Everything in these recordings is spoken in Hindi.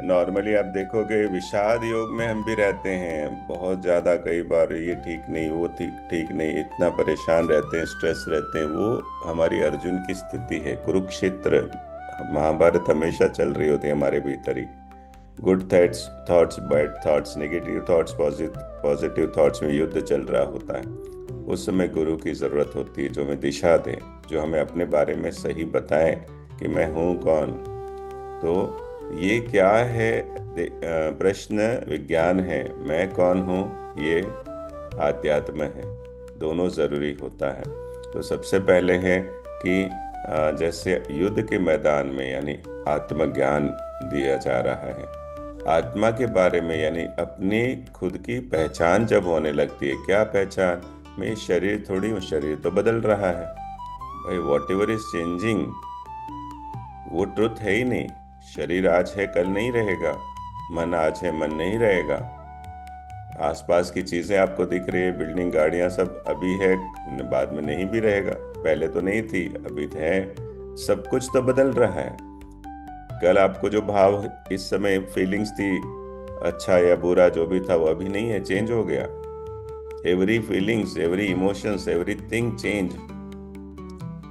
नॉर्मली आप देखोगे विषाद योग में हम भी रहते हैं बहुत ज्यादा, कई बार ये ठीक नहीं वो ठीक ठीक नहीं, इतना परेशान रहते हैं, स्ट्रेस रहते हैं। वो हमारी अर्जुन की स्थिति है। कुरुक्षेत्र, महाभारत हमेशा चल रही होती है हमारे भीतर ही। Good thoughts thoughts bad thoughts, negative thoughts positive thoughts में युद्ध चल रहा होता है। उस समय गुरु की जरूरत होती है, जो हमें दिशा दे, जो हमें अपने बारे में सही बताए कि मैं हूँ कौन। तो ये क्या है? प्रश्न विज्ञान है, मैं कौन हूँ ये आध्यात्म है। दोनों जरूरी होता है। तो सबसे पहले है कि जैसे युद्ध के मैदान में यानी आत्मज्ञान दिया जा रहा है। आत्मा के बारे में यानी अपनी खुद की पहचान जब होने लगती है। क्या पहचान? मैं शरीर थोड़ी हूँ, शरीर तो बदल रहा है भाई। वॉट एवर इज चेंजिंग वो ट्रुथ है ही नहीं। शरीर आज है कल नहीं रहेगा, मन आज है मन नहीं रहेगा। आसपास की चीजें आपको दिख रही है, बिल्डिंग गाड़ियां सब अभी है, बाद में नहीं भी रहेगा। पहले तो नहीं थी, अभी तो है। सब कुछ तो बदल रहा है। कल आपको जो भाव इस समय फीलिंग्स थी, अच्छा या बुरा जो भी था, वो अभी नहीं है, चेंज हो गया। Every feelings, every emotions, everything change.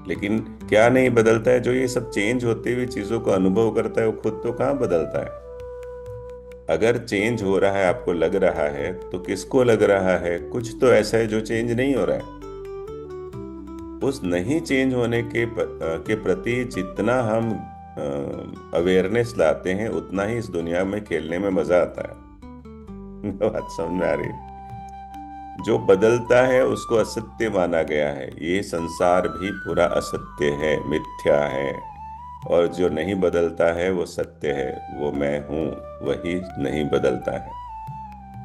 लेकिन क्या नहीं बदलता है? जो ये सब चेंज होती हुई चीजों को अनुभव करता है, वो खुद तो कहाँ बदलता है। अगर चेंज हो रहा है, आपको लग रहा है, तो किसको लग रहा है? कुछ तो ऐसा है जो चेंज नहीं हो रहा है। उस नहीं चेंज होने के प्रति जितना हम अवेयरनेस लाते हैं, उतना ही इस दुनिया में खेलने में मजा आता है। बात समझ में आ रही है? जो बदलता है उसको असत्य माना गया है। ये संसार भी पूरा असत्य है, मिथ्या है। और जो नहीं बदलता है वो सत्य है। वो मैं हूँ, वही नहीं बदलता है।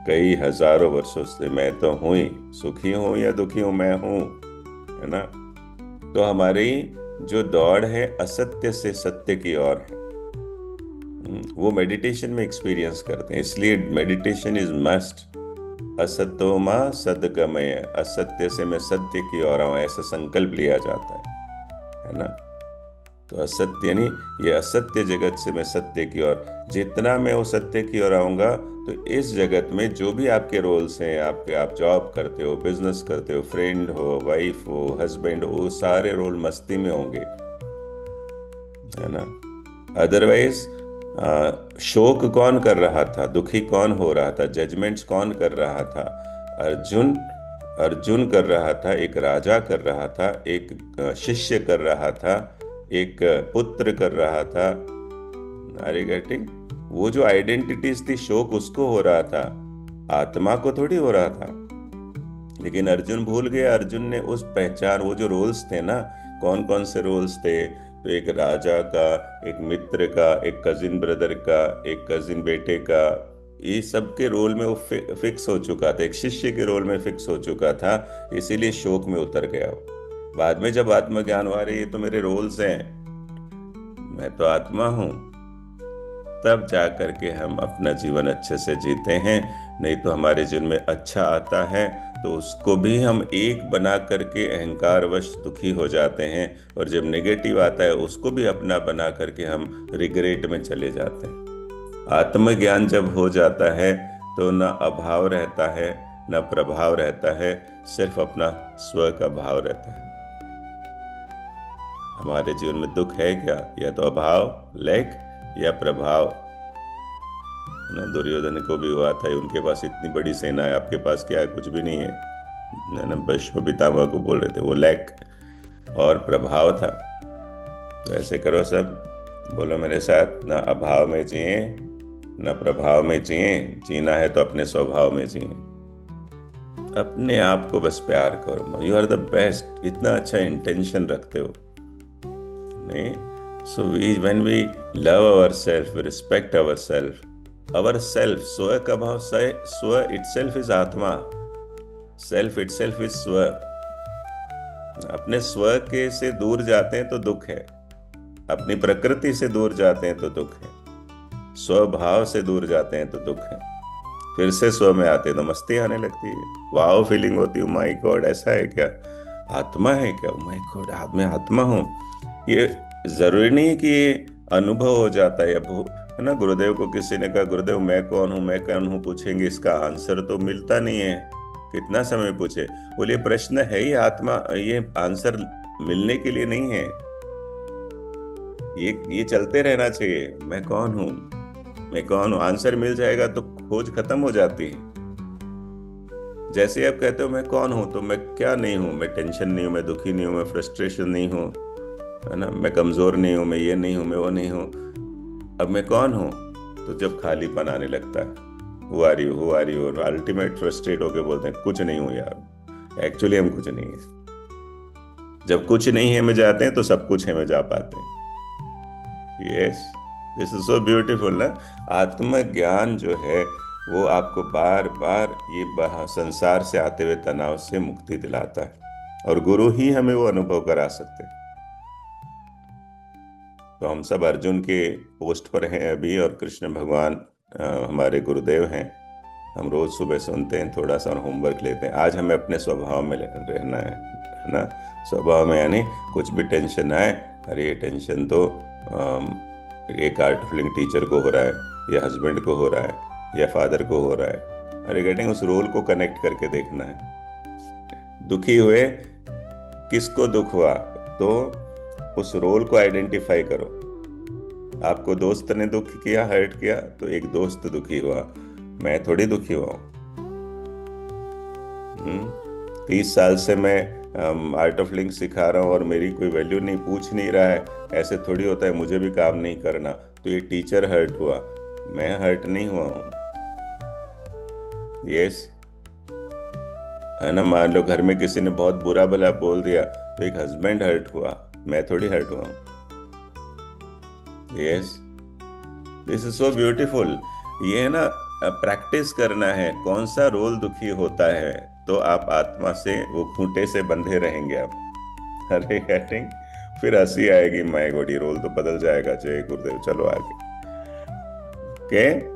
कई हजारों वर्षों से मैं तो हूँ ही, सुखी हूँ या दुखी हूँ, मैं हूँ, है ना। तो हमारी जो दौड़ है असत्य से सत्य की ओर है। वो मेडिटेशन में एक्सपीरियंस करते हैं, इसलिए मेडिटेशन इज मस्ट। असतो मां सदगमय, असत्य से मैं सत्य की ओर आऊं, ऐसा संकल्प लिया जाता है ना। तो असत्य यानी ये असत्य जगत से मैं सत्य की ओर, जितना मैं वो सत्य की ओर आऊंगा, तो इस जगत में जो भी आपके रोल्स हैं, आपके आप जॉब करते हो, बिजनेस करते हो, फ्रेंड हो, वाइफ हो, हस्बैंड हो, वो सारे रोल मस्ती में होंगे, है ना। अदरवाइज शोक कौन कर रहा था, दुखी कौन हो रहा था, जजमेंट्स कौन कर रहा था? अर्जुन। अर्जुन कर रहा था, एक राजा कर रहा था, एक शिष्य कर रहा था, एक पुत्र कर रहा था। Are you getting? वो जो आइडेंटिटीज थी, शोक उसको हो रहा था, आत्मा को थोड़ी हो रहा था। लेकिन अर्जुन भूल गया। अर्जुन ने उस पहचान, वो जो रोल्स थे ना, कौन कौन से रोल्स थे? तो एक राजा का, एक मित्र का, एक कजिन ब्रदर का, एक कजिन बेटे का, ये सब के रोल में वो फिक्स हो चुका था। एक शिष्य के रोल में फिक्स हो चुका था, इसीलिए शोक में उतर गया वो। बाद में जब आत्मज्ञान हुआ, रही ये तो मेरे रोल्स हैं, मैं तो आत्मा हूँ, तब जा करके हम अपना जीवन अच्छे से जीते हैं। नहीं तो हमारे जीवन में अच्छा आता है तो उसको भी हम एक बना करके अहंकारवश दुखी हो जाते हैं, और जब नेगेटिव आता है उसको भी अपना बना करके हम रिग्रेट में चले जाते हैं। आत्मज्ञान जब हो जाता है तो न अभाव रहता है, न प्रभाव रहता है, सिर्फ अपना स्व का भाव रहता है। हमारे जीवन में दुख है क्या? या तो अभाव, लैक, या प्रभाव। ना दुर्योधन को भी हुआ था, उनके पास इतनी बड़ी सेना है, आपके पास क्या है? कुछ भी नहीं है ना। भीष्म पितामह को बोल रहे थे, वो लैक और प्रभाव था। तो ऐसे करो सब, बोलो मेरे साथ, ना अभाव में जिए, ना प्रभाव में जिए। जीना है तो अपने स्वभाव में जिए। अपने आप को बस प्यार करो। You are the best. इतना अच्छा इंटेंशन रखते हो नहीं? So when we love our self, we respect our self. Our self, स्व का भाव, स्व इटसेल्फ इज आत्मा, सेल्फ इटसेल्फ इज स्व। अपने स्व के से दूर जाते हैं तो दुख है, अपनी प्रकृति से दूर जाते हैं तो दुख है, स्वभाव से दूर जाते हैं तो दुख है। फिर से स्व में आते हैं तो मस्ती आने लगती है, वाव फीलिंग होती है, माय गॉड ऐसा है क्या, आत्मा है क्या, माय गॉड मैं आत्मा हूँ। ये जरूरी नहीं है कि ये अनुभव हो जाता है, अब है ना। गुरुदेव को किसी ने कहा, गुरुदेव मैं कौन हूँ, मैं कौन हूँ पूछेंगे, इसका आंसर तो मिलता नहीं है। कितना समय पूछे। बोलिए प्रश्न है ही आत्मा, ये आंसर मिलने के लिए नहीं है। ये चलते रहना चाहिए, मैं कौन हूँ, मैं कौन हूँ। आंसर मिल जाएगा तो खोज खत्म हो जाती है। जैसे आप कहते हो मैं कौन हूं, तो मैं क्या नहीं हूं, मैं टेंशन नहीं हूं, मैं दुखी नहीं हूं, मैं फ्रस्ट्रेशन नहीं हूं, है ना, मैं कमजोर नहीं हूं, मैं ये नहीं हूं, मैं वो नहीं हूं। अब मैं कौन हूं? तो जब खालीपन आने लगता है, हु आर यू, और अल्टीमेट फ्रस्ट्रेट होके बोलते हैं कुछ नहीं हूं यार, एक्चुअली हम कुछ नहीं है। जब कुछ नहीं है में जाते हैं तो सब कुछ है में जा पाते हैं। Yes, this is so beautiful ना। आत्मज्ञान जो है वो आपको बार बार ये संसार से आते हुए तनाव से मुक्ति दिलाता है, और गुरु ही हमें वो अनुभव करा सकते हैं। तो हम सब अर्जुन के पोस्ट पर हैं अभी, और कृष्ण भगवान हमारे गुरुदेव हैं। हम रोज सुबह सुनते हैं थोड़ा सा और होमवर्क लेते हैं। आज हमें अपने स्वभाव में रहना है ना। स्वभाव में यानी कुछ भी टेंशन आए, अरे ये टेंशन तो एक आर्ट फिल्म टीचर को हो रहा है, या हस्बैंड को हो रहा है, या फादर को हो रहा है। अरे गेटिंग उस रोल को कनेक्ट करके देखना है। दुखी हुए, किसको दुख हुआ, तो उस रोल को आइडेंटिफाई करो। आपको दोस्त ने दुख किया, हर्ट किया, तो एक दोस्त दुखी हुआ, मैं थोड़ी दुखी हुआ हूं। 30 साल से मैं आर्ट ऑफ लिंक सिखा रहा हूँ और मेरी कोई वैल्यू नहीं, पूछ नहीं रहा है, ऐसे थोड़ी होता है, मुझे भी काम नहीं करना। तो ये टीचर हर्ट हुआ, मैं हर्ट नहीं हुआ हूँ। यस, है ना। मान लो घर में किसी ने बहुत बुरा भला बोल दिया, तो एक हस्बैंड हर्ट हुआ, मैं थोड़ी हर्ट हुआ हूँ। Yes, this is so beautiful. ये है ना, प्रैक्टिस करना है कौन सा रोल दुखी होता है, तो आप आत्मा से वो खूंटे से बंधे रहेंगे आप। अरे गेटिंग, फिर हंसी आएगी, माय गॉड ये रोल तो बदल जाएगा। जय गुरुदेव, चलो आगे। ओके।